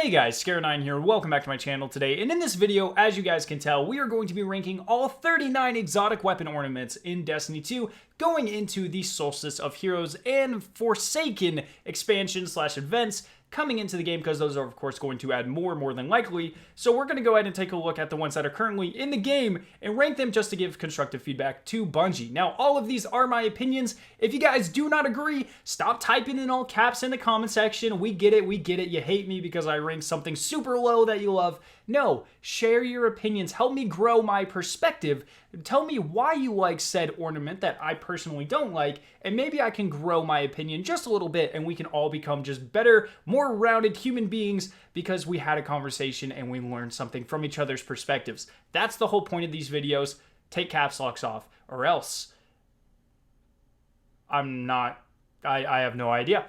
Hey guys, Scare9 here, and welcome back to my channel today. And in this video, as you guys can tell, we are going to be ranking all 39 exotic weapon ornaments in Destiny 2, going into the Solstice of Heroes and Forsaken expansion/events coming into the game, because those are of course going to add more than likely. So we're going to go ahead and take a look at the ones that are currently in the game and rank them just to give constructive feedback to Bungie. Now, all of these are my opinions. If you guys do not agree, stop typing in all caps in the comment section. We get it, you hate me because I rank something super low that you love. No, share your opinions, help me grow my perspective. Tell me why you like said ornament that I personally don't like, and maybe I can grow my opinion just a little bit and we can all become just better, more rounded human beings because we had a conversation and we learned something from each other's perspectives. That's the whole point of these videos. Take caps locks off, or else I have no idea.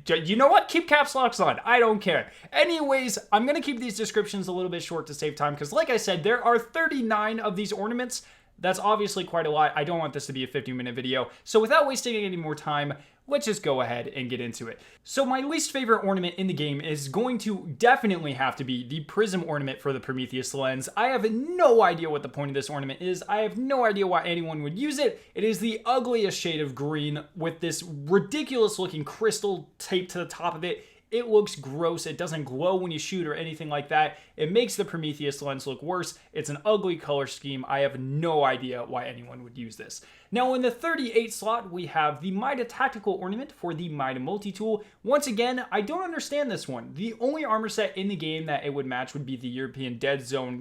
You know what? Keep caps locks on. I don't care. Anyways, I'm going to keep these descriptions a little bit short to save time because, like I said, there are 39 of these ornaments. That's obviously quite a lot. I don't want this to be a 50-minute video. So without wasting any more time, let's just go ahead and get into it. So my least favorite ornament in the game is going to definitely have to be the Prism ornament for the Prometheus lens. I have no idea what the point of this ornament is. I have no idea why anyone would use it. It is the ugliest shade of green with this ridiculous looking crystal taped to the top of it. It looks gross. It doesn't glow when you shoot or anything like that. It makes the Prometheus lens look worse. It's an ugly color scheme. I have no idea why anyone would use this. Now in the 38 slot, we have the Mida Tactical Ornament for the Mida Multi-Tool. Once again, I don't understand this one. The only armor set in the game that it would match would be the European Dead Zone,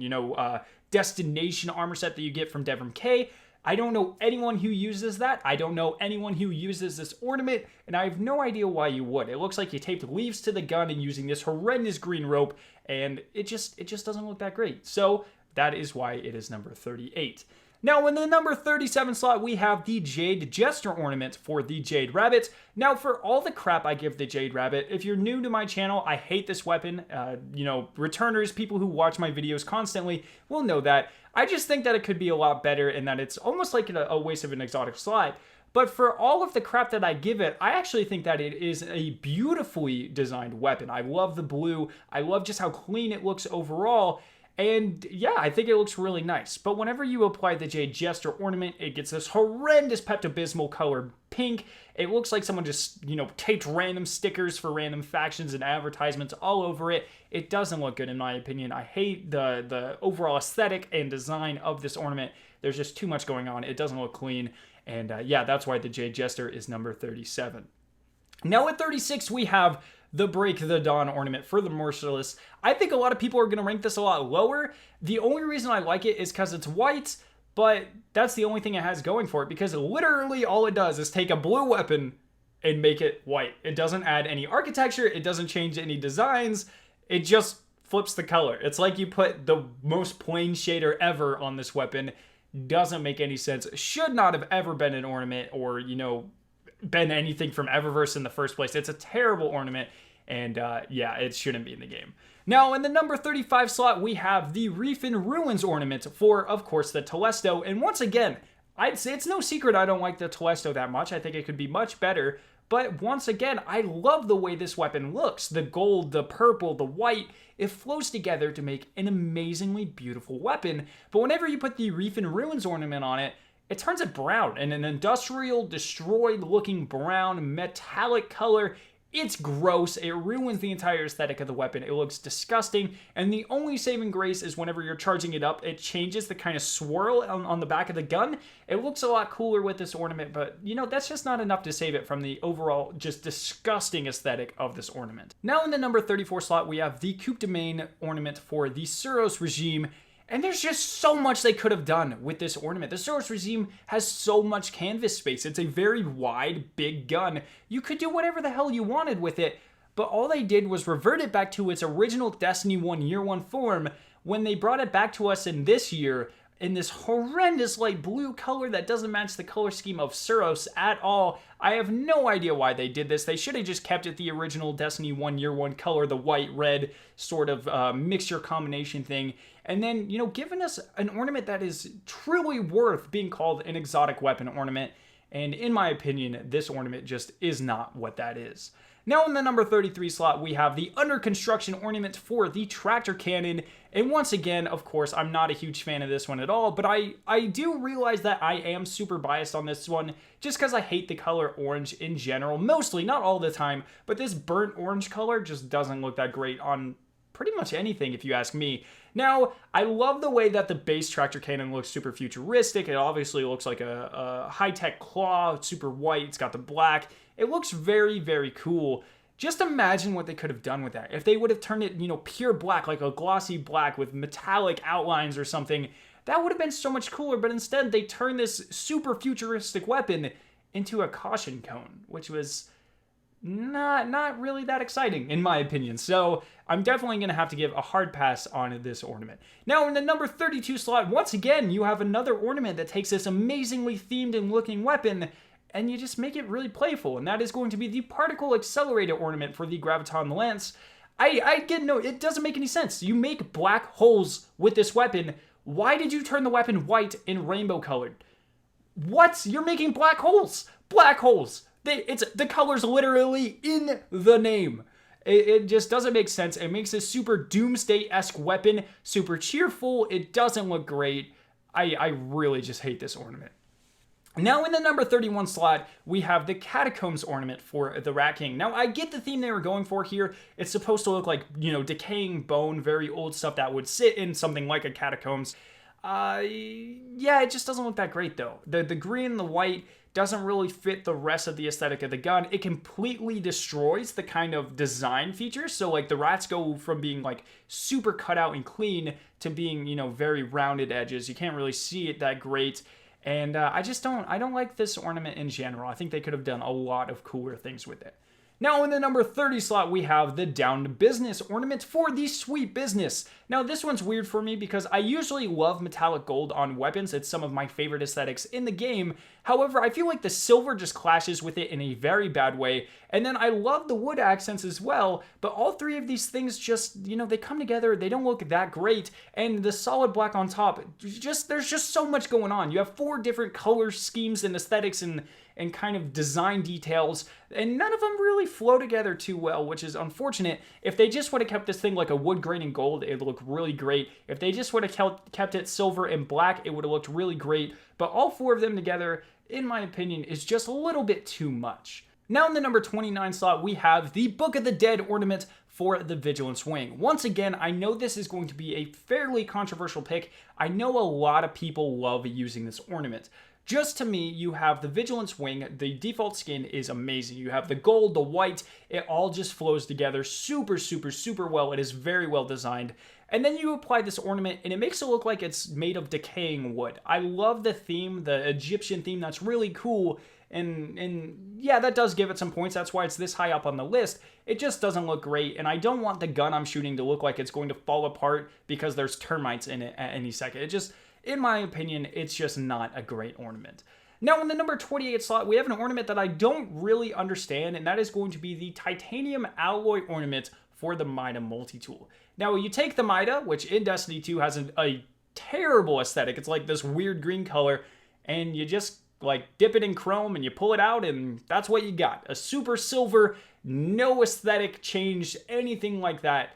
destination armor set that you get from Devrim K. I don't know anyone who uses that. I don't know anyone who uses this ornament, and I have no idea why you would. It looks like you taped leaves to the gun and using this horrendous green rope, and it just doesn't look that great. So that is why it is number 38. Now, in the number 37 slot, we have the Jade Jester ornament for the Jade Rabbit. Now, for all the crap I give the Jade Rabbit, if you're new to my channel, I hate this weapon. Returners, people who watch my videos constantly will know that. I just think that it could be a lot better and that it's almost like a waste of an exotic slot. But for all of the crap that I give it, I actually think that it is a beautifully designed weapon. I love the blue. I love just how clean it looks overall. And yeah, I think it looks really nice. But whenever you apply the Jade Jester ornament, it gets this horrendous Pepto-Bismol color pink. It looks like someone just, taped random stickers for random factions and advertisements all over it. It doesn't look good in my opinion. I hate the overall aesthetic and design of this ornament. There's just too much going on. It doesn't look clean. And yeah, that's why the Jade Jester is number 37. Now at 36, we have the Break the Dawn ornament for the Merciless. I think a lot of people are going to rank this a lot lower. The only reason I like it is because it's white, but that's the only thing it has going for it, because literally all it does is take a blue weapon and make it white. It doesn't add any architecture. It doesn't change any designs. It just flips the color. It's like you put the most plain shader ever on this weapon. Doesn't make any sense. Should not have ever been an ornament or, been anything from Eververse in the first place. It's a terrible ornament, and yeah, it shouldn't be in the game. Now, in the number 35 slot, we have the Reef in Ruins ornament for, of course, the Telesto. And once again, I'd say it's no secret I don't like the Telesto that much. I think it could be much better. But once again, I love the way this weapon looks. The gold, the purple, the white, it flows together to make an amazingly beautiful weapon. But whenever you put the Reef in Ruins ornament on it, it turns it brown, and an industrial, destroyed-looking brown, metallic color. It's gross. It ruins the entire aesthetic of the weapon. It looks disgusting, and the only saving grace is whenever you're charging it up, it changes the kind of swirl on the back of the gun. It looks a lot cooler with this ornament, but, that's just not enough to save it from the overall just disgusting aesthetic of this ornament. Now in the number 34 slot, we have the Coupe de Main ornament for the SUROS regime. And there's just so much they could have done with this ornament. The SUROS regime has so much canvas space. It's a very wide, big gun. You could do whatever the hell you wanted with it, but all they did was revert it back to its original Destiny 1 Year 1 form when they brought it back to us in this year in this horrendous light blue color that doesn't match the color scheme of SUROS at all. I have no idea why they did this. They should have just kept it the original Destiny 1 Year 1 color, the white-red sort of mixture combination thing, and then, given us an ornament that is truly worth being called an exotic weapon ornament. And in my opinion, this ornament just is not what that is. Now in the number 33 slot, we have the under construction ornament for the tractor cannon. And once again, of course, I'm not a huge fan of this one at all, but I do realize that I am super biased on this one just because I hate the color orange in general. Mostly, not all the time, but this burnt orange color just doesn't look that great on pretty much anything if you ask me. Now, I love the way that the base tractor cannon looks super futuristic. It obviously looks like a high-tech claw. It's super white. It's got the black. It looks very, very cool. Just imagine what they could have done with that. If they would have turned it, pure black, like a glossy black with metallic outlines or something, that would have been so much cooler. But instead, they turned this super futuristic weapon into a caution cone, which was not really that exciting, in my opinion. So I'm definitely going to have to give a hard pass on this ornament. Now, in the number 32 slot, once again, you have another ornament that takes this amazingly themed and looking weapon, and you just make it really playful, and that is going to be the Particle Accelerator ornament for the Graviton Lance. I get no, it doesn't make any sense. You make black holes with this weapon. Why did you turn the weapon white and rainbow colored? What? You're making black holes! Black holes! The color's literally in the name. It just doesn't make sense. It makes a super Doomsday-esque weapon, super cheerful. It doesn't look great. I really just hate this ornament. Now in the number 31 slot, we have the Catacombs ornament for the Rat King. Now I get the theme they were going for here. It's supposed to look like, decaying bone, very old stuff that would sit in something like a catacombs. Yeah, it just doesn't look that great though. The green and the white doesn't really fit the rest of the aesthetic of the gun. It completely destroys the kind of design features. So like the rats go from being like super cut out and clean to being, very rounded edges. You can't really see it that great. And I don't like this ornament in general. I think they could have done a lot of cooler things with it. Now in the number 30 slot, we have the Down to Business ornament for the Sweet Business. Now this one's weird for me because I usually love metallic gold on weapons. It's some of my favorite aesthetics in the game. However, I feel like the silver just clashes with it in a very bad way. And then I love the wood accents as well, but all three of these things just, they come together, they don't look that great. And the solid black on top, there's just so much going on. You have 4 different color schemes and aesthetics and kind of design details, and none of them really flow together too well, which is unfortunate. If they just would have kept this thing like a wood grain and gold, it would look really great. If they just would have kept it silver and black, it would have looked really great. But all 4 of them together, in my opinion, is just a little bit too much. Now in the number 29 slot, we have the Book of the Dead ornament for the Vigilance Wing. Once again, I know this is going to be a fairly controversial pick. I know a lot of people love using this ornament. Just to me, you have the Vigilance Wing. The default skin is amazing. You have the gold, the white. It all just flows together super, super, super well. It is very well designed. And then you apply this ornament, and it makes it look like it's made of decaying wood. I love the theme, the Egyptian theme. That's really cool. And yeah, that does give it some points. That's why it's this high up on the list. It just doesn't look great, and I don't want the gun I'm shooting to look like it's going to fall apart because there's termites in it at any second. It just... in my opinion, it's just not a great ornament. Now, in the number 28 slot, we have an ornament that I don't really understand, and that is going to be the Titanium Alloy ornament for the Mida multi-tool. Now, you take the Mida, which in Destiny 2 has a terrible aesthetic. It's like this weird green color, and you just like dip it in chrome and you pull it out, and that's what you got. A super silver, no aesthetic change, anything like that.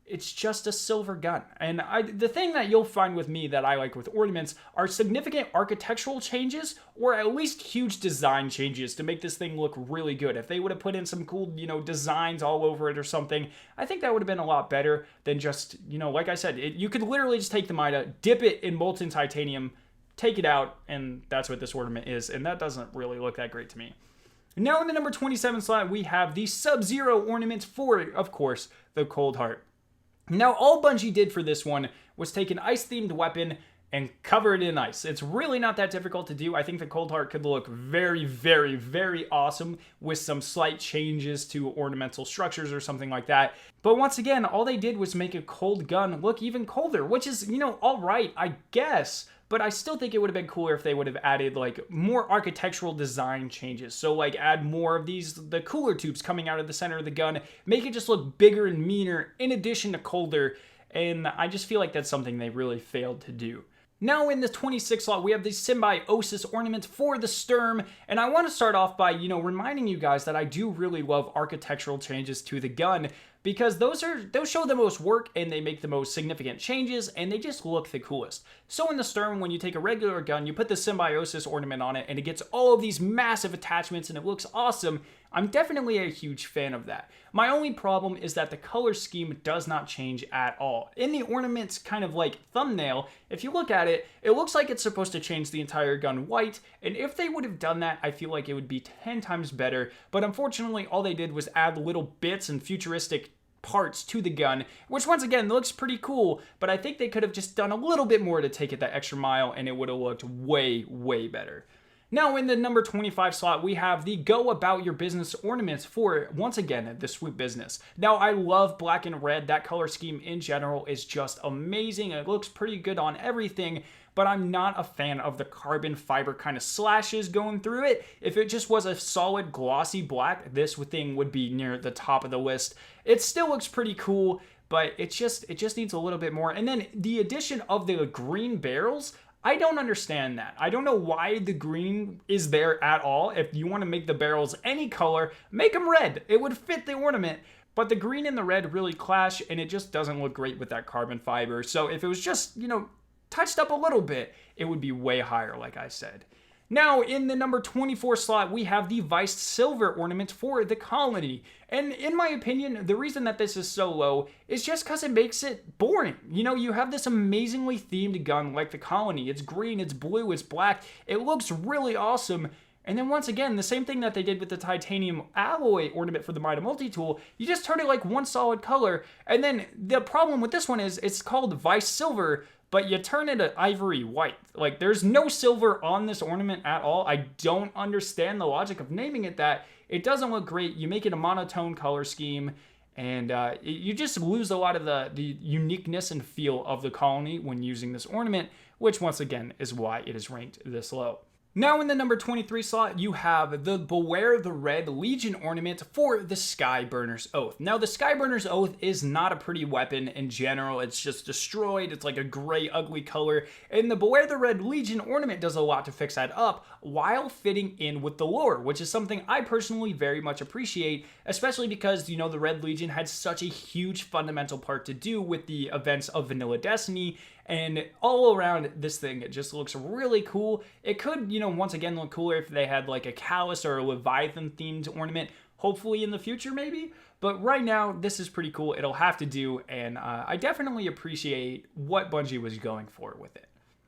It's just a silver gun. And the thing that you'll find with me that I like with ornaments are significant architectural changes, or at least huge design changes to make this thing look really good. If they would have put in some cool, designs all over it or something, I think that would have been a lot better than just, like I said, you could literally just take the Mida, dip it in molten titanium, take it out, and that's what this ornament is. And that doesn't really look that great to me. Now in the number 27 slot, we have the Sub-Zero ornament for, of course, the Cold Heart. Now, all Bungie did for this one was take an ice-themed weapon and cover it in ice. It's really not that difficult to do. I think the Cold Heart could look very, very, very awesome with some slight changes to ornamental structures or something like that. But once again, all they did was make a cold gun look even colder, which is, all right, I guess. But I still think it would have been cooler if they would have added like more architectural design changes. So like add more of the cooler tubes coming out of the center of the gun, make it just look bigger and meaner in addition to colder. And I just feel like that's something they really failed to do. Now in the 26 slot, we have the Symbiosis Ornament for the Sturm, and I want to start off by, reminding you guys that I do really love architectural changes to the gun, because those show the most work and they make the most significant changes and they just look the coolest. So in the Sturm, when you take a regular gun, you put the Symbiosis Ornament on it and it gets all of these massive attachments and it looks awesome. I'm definitely a huge fan of that. My only problem is that the color scheme does not change at all. In the Ornament's kind of like thumbnail, if you look at it, it looks like it's supposed to change the entire gun white, and if they would have done that, I feel like it would be 10 times better, but unfortunately all they did was add little bits and futuristic parts to the gun, which once again looks pretty cool, but I think they could have just done a little bit more to take it that extra mile and it would have looked way, way better. Now in the number 25 slot, we have the Go About Your Business Ornaments for, once again, the Swoop Business. Now I love black and red. That color scheme in general is just amazing. It looks pretty good on everything, but I'm not a fan of the carbon fiber kind of slashes going through it. If it just was a solid glossy black, this thing would be near the top of the list. It still looks pretty cool, but it just needs a little bit more. And then the addition of the green barrels, I don't understand that. I don't know why the green is there at all. If you want to make the barrels any color, make them red. It would fit the ornament. But the green and the red really clash, and it just doesn't look great with that carbon fiber. So if it was just, touched up a little bit, it would be way higher, like I said. Now, in the number 24 slot, we have the Viced Silver Ornament for the Colony. And in my opinion, the reason that this is so low is just because it makes it boring. You have this amazingly themed gun like the Colony. It's green, it's blue, it's black. It looks really awesome. And then once again, the same thing that they did with the titanium alloy ornament for the Mida multi-tool, you just turn it like one solid color. And then the problem with this one is it's called Viced Silver, but you turn it to ivory white. Like, there's no silver on this ornament at all. I don't understand the logic of naming it that. It doesn't look great. You make it a monotone color scheme, and you just lose a lot of the uniqueness and feel of the Colony when using this ornament, which once again is why it is ranked this low. Now in the number 23 slot, you have the Beware the Red Legion Ornament for the Skyburner's Oath. Now the Skyburner's Oath is not a pretty weapon in general, it's just destroyed, it's like a gray ugly color, and the Beware the Red Legion Ornament does a lot to fix that up while fitting in with the lore, which is something I personally very much appreciate, especially because, the Red Legion had such a huge fundamental part to do with the events of Vanilla Destiny, and all around this thing, it just looks really cool. It could, once again look cooler if they had like a Callus or a Leviathan themed ornament, hopefully in the future maybe. But right now, this is pretty cool. It'll have to do, and I definitely appreciate what Bungie was going for with it.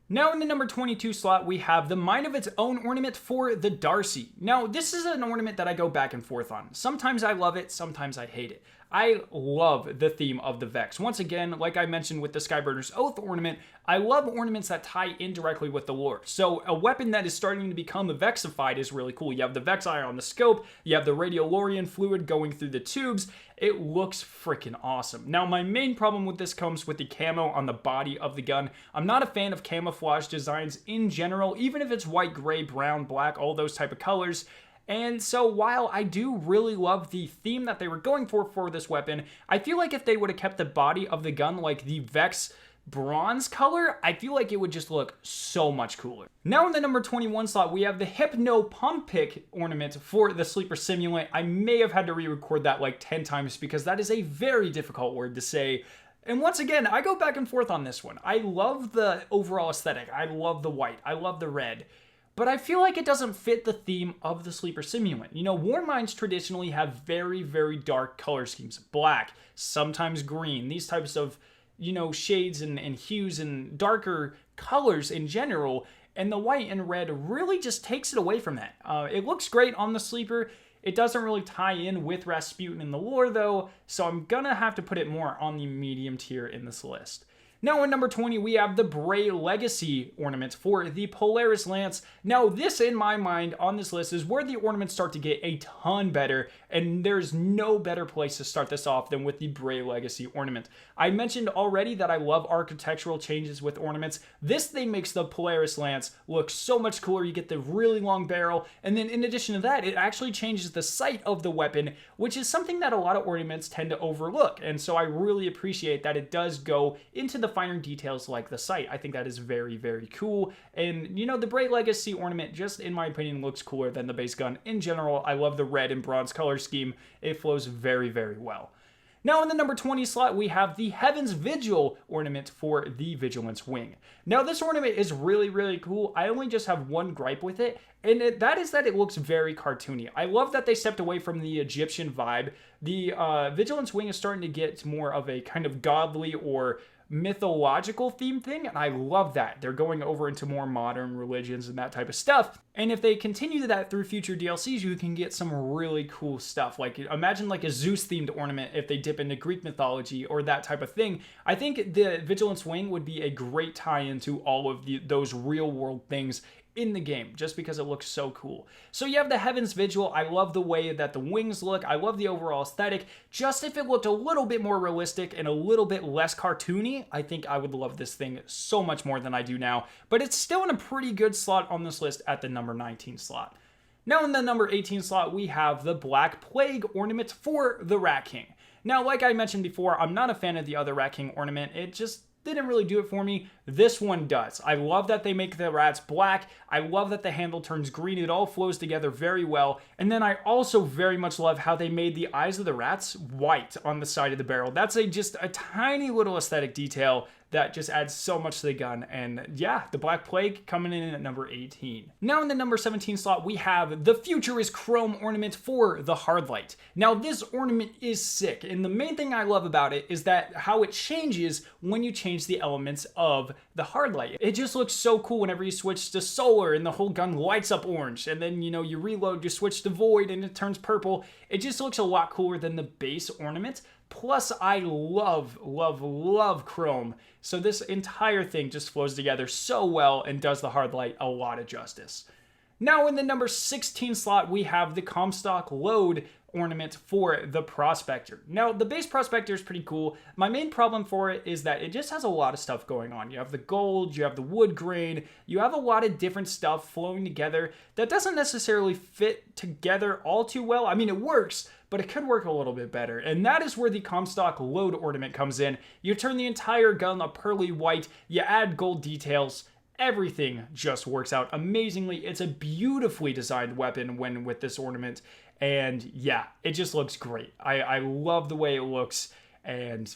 Now in the number 22 slot, we have the Mind of Its Own Ornament for the Darcy. Now, this is an ornament that I go back and forth on. Sometimes I love it, sometimes I hate it. I love the theme of the Vex. Once again, like I mentioned with the Skyburner's Oath ornament, I love ornaments that tie in directly with the lore. So a weapon that is starting to become Vexified is really cool. You have the Vex Eye on the scope, you have the Radiolorian fluid going through the tubes. It looks freaking awesome. Now, my main problem with this comes with the camo on the body of the gun. I'm not a fan of camouflage designs in general, even if it's white, gray, brown, black, all those type of colors. And so while I do really love the theme that they were going for this weapon, I feel like if they would have kept the body of the gun like the Vex bronze color, I feel like it would just look so much cooler. Now in the number 21 slot, we have the Hypno Pump Pick ornament for the Sleeper Simulant. I may have had to re-record that like 10 times because that is a very difficult word to say. And once again, I go back and forth on this one. I love the overall aesthetic. I love the white. I love the red. But I feel like it doesn't fit the theme of the Sleeper Simulant. Warminds traditionally have very, very dark color schemes. Black, sometimes green, these types of, shades and hues and darker colors in general. And the white and red really just takes it away from that. It looks great on the Sleeper. It doesn't really tie in with Rasputin in the lore though, so I'm gonna have to put it more on the medium tier in this list. Now in number 20, we have the Bray Legacy ornament for the Polaris Lance. Now this, in my mind, on this list is where the ornaments start to get a ton better, and there's no better place to start this off than with the Bray Legacy ornament. I mentioned already that I love architectural changes with ornaments. This thing makes the Polaris Lance look so much cooler. You get the really long barrel, and then in addition to that, it actually changes the sight of the weapon, which is something that a lot of ornaments tend to overlook, and so I really appreciate that it does go into the the finer details like the sight. I think that is very, very cool. And, you know, the Bright Legacy ornament, just in my opinion, looks cooler than the base gun in general. I love the red and bronze color scheme. It flows very, very well. Now in the number 20 slot, we have the Heaven's Vigil ornament for the Vigilance Wing. Now this ornament is really, really cool. I only just have one gripe with it, and that is that it looks very cartoony. I love that they stepped away from the Egyptian vibe. The Vigilance Wing is starting to get more of a kind of godly or mythological theme thing, and I love that. They're going over into more modern religions and that type of stuff. And if they continue that through future DLCs, you can get some really cool stuff. Like, imagine like a Zeus-themed ornament if they dip into Greek mythology or that type of thing. I think the Vigilance Wing would be a great tie-in to all of those real-world things in the game, just because it looks so cool. So you have the Heaven's Vigil. I love the way that the wings look. I love the overall aesthetic. Just if it looked a little bit more realistic and a little bit less cartoony, I think I would love this thing so much more than I do now. But it's still in a pretty good slot on this list at the number 19 slot. Now in the number 18 slot, we have the Black Plague ornament for the Rat King. Now, like I mentioned before, I'm not a fan of the other Rat King ornament. It just didn't really do it for me. This one does. I love that they make the rats black. I love that the handle turns green. It all flows together very well. And then I also very much love how they made the eyes of the rats white on the side of the barrel. That's just a tiny little aesthetic detail that just adds so much to the gun. And yeah, the Black Plague coming in at number 18. Now in the number 17 slot, we have the Futurist Chrome ornament for the Hardlight. Now this ornament is sick, and the main thing I love about it is that how it changes when you change the elements of the Hardlight. It just looks so cool whenever you switch to solar and the whole gun lights up orange, and then, you know, you reload, you switch to void and it turns purple. It just looks a lot cooler than the base ornament. Plus, I love, love, love chrome. So this entire thing just flows together so well and does the Hardlight a lot of justice. Now in the number 16 slot, we have the Comstock Load ornament for the Prospector. Now, the base Prospector is pretty cool. My main problem for it is that it just has a lot of stuff going on. You have the gold, you have the wood grain, you have a lot of different stuff flowing together that doesn't necessarily fit together all too well. I mean, it works, but it could work a little bit better. And that is where the Comstock Load ornament comes in. You turn the entire gun a pearly white, you add gold details, everything just works out amazingly. It's a beautifully designed weapon when with this ornament. And yeah, it just looks great. I love the way it looks. And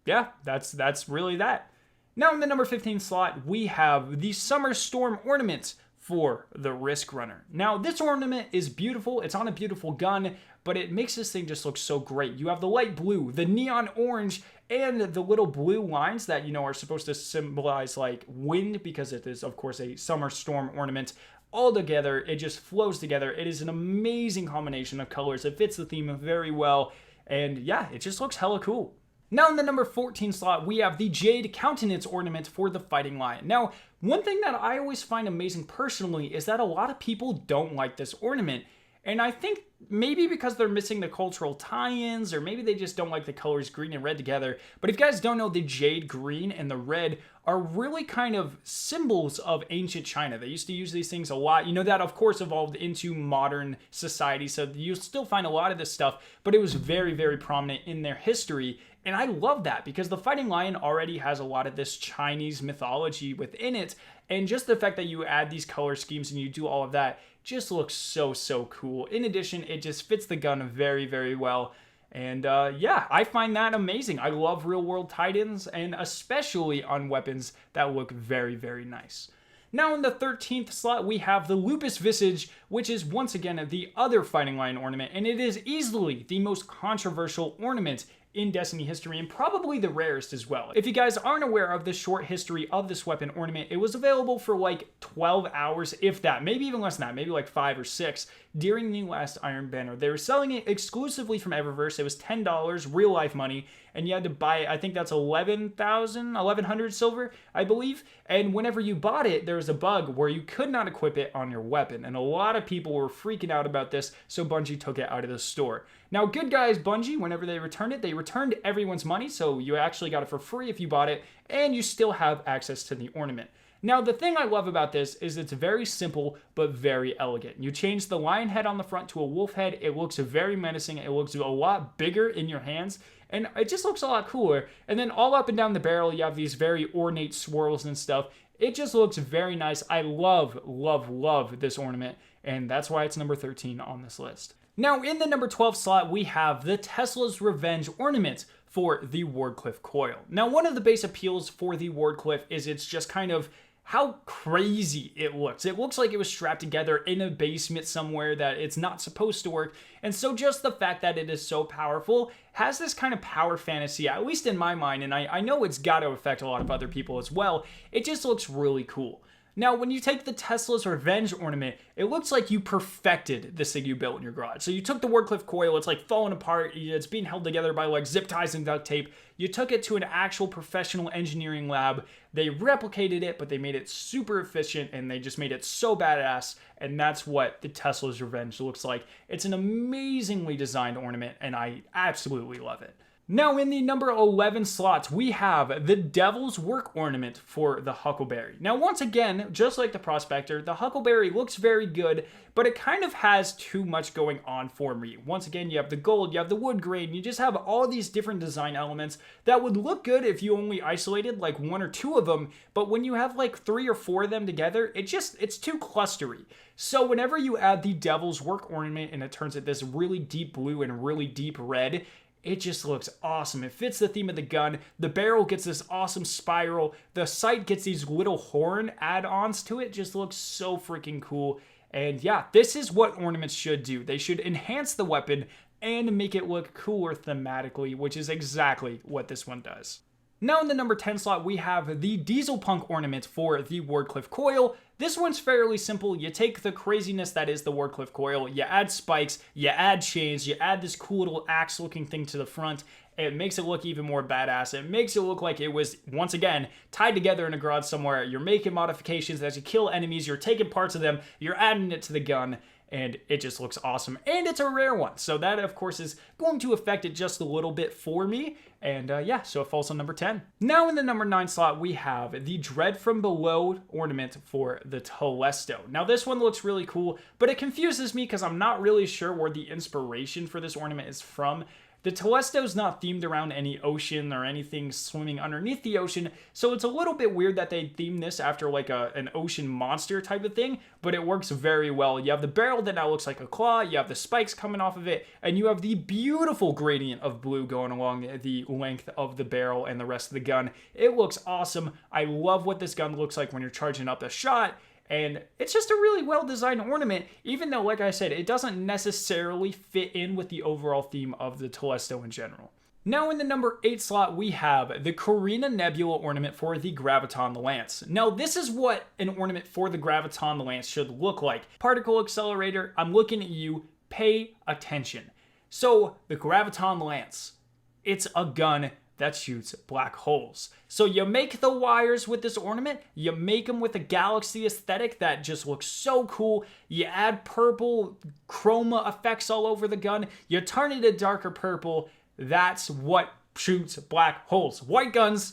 yeah, that's really that. Now in the number 15 slot, we have the Summer Storm ornament for the Risk Runner. Now this ornament is beautiful. It's on a beautiful gun, but it makes this thing just look so great. You have the light blue, the neon orange, and the little blue lines that, you know, are supposed to symbolize like wind, because it is of course a Summer Storm ornament. All together, it just flows together. It is an amazing combination of colors. It fits the theme very well. And yeah, it just looks hella cool. Now in the number 14 slot, we have the Jade Countenance ornament for the Fighting Lion. Now, one thing that I always find amazing personally is that a lot of people don't like this ornament. And I think maybe because they're missing the cultural tie-ins, or maybe they just don't like the colors green and red together. But if you guys don't know, the jade green and the red are really kind of symbols of ancient China. They used to use these things a lot. You know, that of course evolved into modern society, so you'll still find a lot of this stuff, but it was very, very prominent in their history. And I love that because the Fighting Lion already has a lot of this Chinese mythology within it. And just the fact that you add these color schemes and you do all of that just looks so, so cool. In addition, it just fits the gun very, very well. And yeah, I find that amazing. I love real world tie-ins, and especially on weapons that look very, very nice. Now in the 13th slot, we have the Lupus Visage, which is once again the other Fighting Lion ornament, and it is easily the most controversial ornament in Destiny history, and probably the rarest as well. If you guys aren't aware of the short history of this weapon ornament, it was available for like 12 hours, if that, maybe even less than that, maybe like 5 or 6 during the last Iron Banner. They were selling it exclusively from Eververse. It was $10 real life money, and you had to buy it. I think that's 1100 silver, I believe. And whenever you bought it, there was a bug where you could not equip it on your weapon, and a lot of people were freaking out about this, so Bungie took it out of the store. Now, good guys, Bungie, whenever they returned it, they returned everyone's money, so you actually got it for free if you bought it, and you still have access to the ornament. Now, the thing I love about this is it's very simple, but very elegant. You change the lion head on the front to a wolf head. It looks very menacing. It looks a lot bigger in your hands, and it just looks a lot cooler. And then all up and down the barrel, you have these very ornate swirls and stuff. It just looks very nice. I love, love, love this ornament, and that's why it's number 13 on this list. Now, in the number 12 slot, we have the Tesla's Revenge ornament for the Wardcliff coil. Now, one of the base appeals for the Wardcliff is it's just kind of how crazy it looks. It looks like it was strapped together in a basement somewhere that it's not supposed to work. And so just the fact that it is so powerful has this kind of power fantasy, at least in my mind, and I know it's got to affect a lot of other people as well. It just looks really cool. Now, when you take the Tesla's Revenge ornament, it looks like you perfected this thing you built in your garage. So you took the Wardcliff coil, it's like falling apart, it's being held together by like zip ties and duct tape. You took it to an actual professional engineering lab. They replicated it, but they made it super efficient and they just made it so badass. And that's what the Tesla's Revenge looks like. It's an amazingly designed ornament and I absolutely love it. Now, in the number 11 slots, we have the Devil's Work ornament for the Huckleberry. Now, once again, just like the Prospector, the Huckleberry looks very good, but it kind of has too much going on for me. Once again, you have the gold, you have the wood grain, you just have all these different design elements that would look good if you only isolated like one or two of them, but when you have like 3 or 4 of them together, it's too clustery. So whenever you add the Devil's Work ornament and it turns it this really deep blue and really deep red, it just looks awesome. It fits the theme of the gun. The barrel gets this awesome spiral. The sight gets these little horn add-ons to it. Just looks so freaking cool. And yeah, this is what ornaments should do. They should enhance the weapon and make it look cooler thematically, which is exactly what this one does. Now in the number 10 slot, we have the Diesel Punk ornament for the Wardcliff coil. This one's fairly simple. You take the craziness that is the Wardcliff coil, you add spikes, you add chains, you add this cool little axe looking thing to the front. It makes it look even more badass. It makes it look like it was, once again, tied together in a garage somewhere. You're making modifications as you kill enemies, you're taking parts of them, you're adding it to the gun, and it just looks awesome. And it's a rare one, so that, of course, is going to affect it just a little bit for me. And yeah, so it falls on number 10. Now in the number 9 slot, we have the Dread from Below ornament for the Telesto. Now this one looks really cool, but it confuses me because I'm not really sure where the inspiration for this ornament is from. The Telesto is not themed around any ocean or anything swimming underneath the ocean, so it's a little bit weird that they themed this after like an ocean monster type of thing, but it works very well. You have the barrel that now looks like a claw, you have the spikes coming off of it, and you have the beautiful gradient of blue going along the length of the barrel and the rest of the gun. It looks awesome. I love what this gun looks like when you're charging up a shot. And it's just a really well-designed ornament, even though, like I said, it doesn't necessarily fit in with the overall theme of the Telesto in general. Now in the number 8 slot, we have the Carina Nebula ornament for the Graviton the Lance. Now this is what an ornament for the Graviton the Lance should look like. Particle Accelerator, I'm looking at you, pay attention. So the Graviton the Lance, it's a gun that shoots black holes. So you make the wires with this ornament, you make them with a galaxy aesthetic that just looks so cool, you add purple chroma effects all over the gun, you turn it a darker purple, that's what shoots black holes. White guns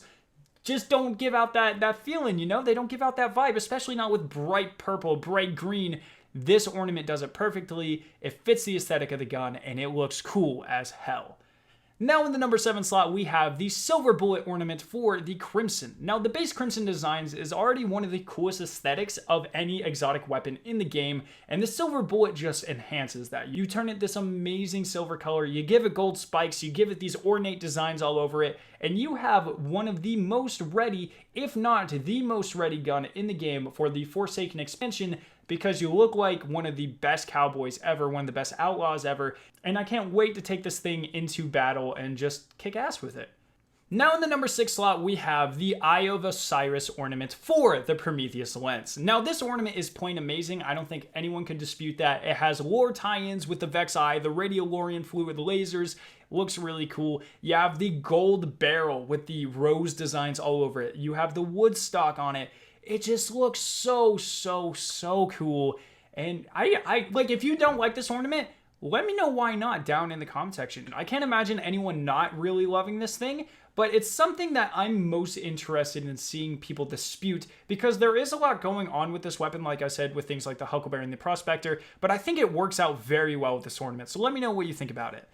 just don't give out that feeling, you know? They don't give out that vibe, especially not with bright purple, bright green. This ornament does it perfectly, it fits the aesthetic of the gun, and it looks cool as hell. Now in the number 7 slot, we have the Silver Bullet ornament for the Crimson. Now the base Crimson designs is already one of the coolest aesthetics of any exotic weapon in the game, and the Silver Bullet just enhances that. You turn it this amazing silver color, you give it gold spikes, you give it these ornate designs all over it, and you have one of the most ready, if not the most ready gun in the game for the Forsaken expansion, because you look like one of the best cowboys ever, one of the best outlaws ever, and I can't wait to take this thing into battle and just kick ass with it. Now in the number 6 slot, we have the Eye of Osiris ornament for the Prometheus lens. Now this ornament is plain amazing. I don't think anyone can dispute that. It has lore tie-ins with the Vex Eye, the Radiolorian fluid lasers. Looks really cool. You have the gold barrel with the rose designs all over it. You have the wood stock on it. It just looks so cool. And I like, if you don't like this ornament, Let me know why not down in the comment section. I can't imagine anyone not really loving this thing, but it's something that I'm most interested in seeing people dispute because there is a lot going on with this weapon, like I said, with things like the Huckleberry and the Prospector, but I think it works out very well with this ornament. So let me know what you think about it.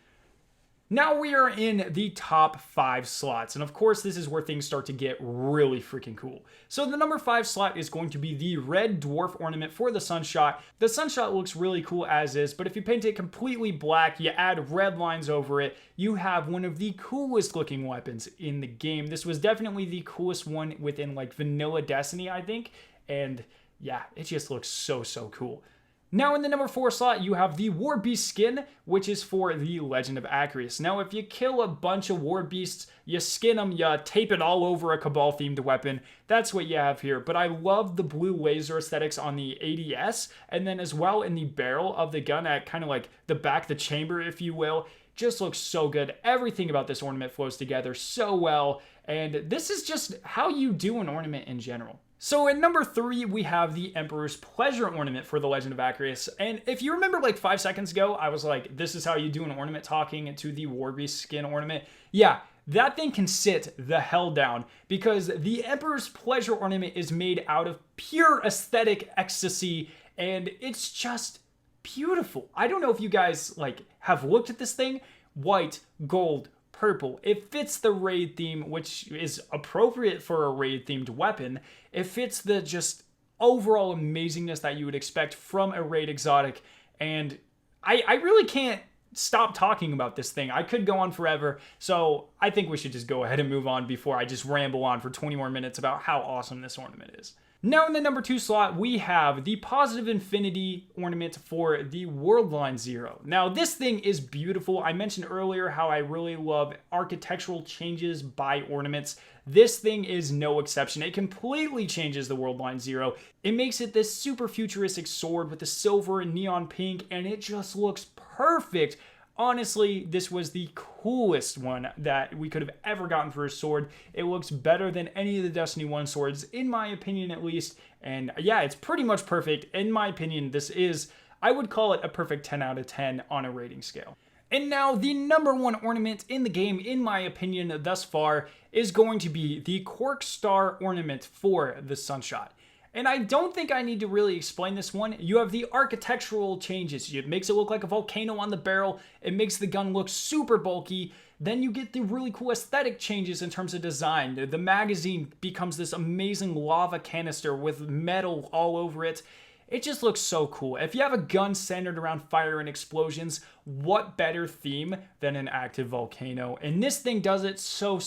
Now we are in the top 5 slots, and of course this is where things start to get really freaking cool. So the number 5 slot is going to be the Red Dwarf Ornament for the Sunshot. The Sunshot looks really cool as is, but if you paint it completely black, you add red lines over it, you have one of the coolest looking weapons in the game. This was definitely the coolest one within like vanilla Destiny, I think, and yeah, it just looks so cool. Now in the number 4 slot, you have the War Beast skin, which is for the Legend of Acreus. Now if you kill a bunch of War Beasts, you skin them, you tape it all over a Cabal themed weapon. That's what you have here. But I love the blue laser aesthetics on the ADS, and then as well in the barrel of the gun at kind of like the back of the chamber, if you will. Just looks so good. Everything about this ornament flows together so well, and this is just how you do an ornament in general. So at number 3, we have the Emperor's Pleasure Ornament for the Legend of Acreus. And if you remember like 5 seconds ago, I was like, this is how you do an ornament talking to the War Beast skin ornament. Yeah, that thing can sit the hell down because the Emperor's Pleasure Ornament is made out of pure aesthetic ecstasy, and it's just beautiful. I don't know if you guys like have looked at this thing. White, gold, purple. It fits the raid theme, which is appropriate for a raid themed weapon. It fits the just overall amazingness that you would expect from a raid exotic. And I really can't stop talking about this thing. I could go on forever. So I think we should just go ahead and move on before I just ramble on for 20 more minutes about how awesome this ornament is. Now in the number 2 slot, we have the Positive Infinity Ornament for the Worldline Zero. Now this thing is beautiful. I mentioned earlier how I really love architectural changes by ornaments. This thing is no exception. It completely changes the Worldline Zero. It makes it this super futuristic sword with the silver and neon pink, and it just looks perfect. Honestly, this was the coolest one that we could have ever gotten for a sword. It looks better than any of the Destiny 1 swords, in my opinion at least. And yeah, it's pretty much perfect. In my opinion, this is, I would call it a perfect 10 out of 10 on a rating scale. And now the number 1 ornament in the game, in my opinion thus far, is going to be the Quark Star Ornament for the Sunshot. And I don't think I need to really explain this one. You have the architectural changes. It makes it look like a volcano on the barrel. It makes the gun look super bulky. Then you get the really cool aesthetic changes in terms of design. The magazine becomes this amazing lava canister with metal all over it. It just looks so cool. If you have a gun centered around fire and explosions, what better theme than an active volcano? And this thing does it so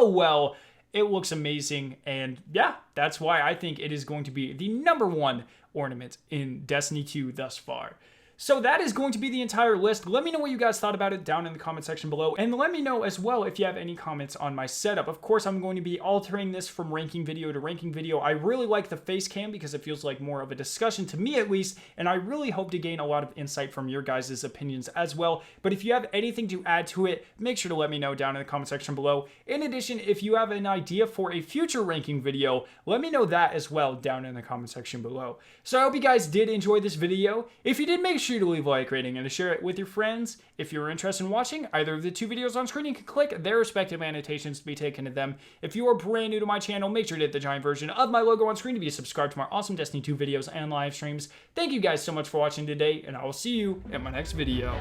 well. It looks amazing, and yeah, that's why I think it is going to be the number 1 ornament in Destiny 2 thus far. So that is going to be the entire list. Let me know what you guys thought about it down in the comment section below. And let me know as well if you have any comments on my setup. Of course, I'm going to be altering this from ranking video to ranking video. I really like the face cam because it feels like more of a discussion to me at least. And I really hope to gain a lot of insight from your guys' opinions as well. But if you have anything to add to it, make sure to let me know down in the comment section below. In addition, if you have an idea for a future ranking video, let me know that as well down in the comment section below. So I hope you guys did enjoy this video. If you did, make sure to leave a like rating and to share it with your friends. If you're interested in watching either of the 2 videos on screen, you can click their respective annotations to be taken to them. If you are brand new to my channel, make sure to hit the giant version of my logo on screen to be subscribed to my awesome Destiny 2 videos and live streams. Thank you guys so much for watching today, and I will see you in my next video.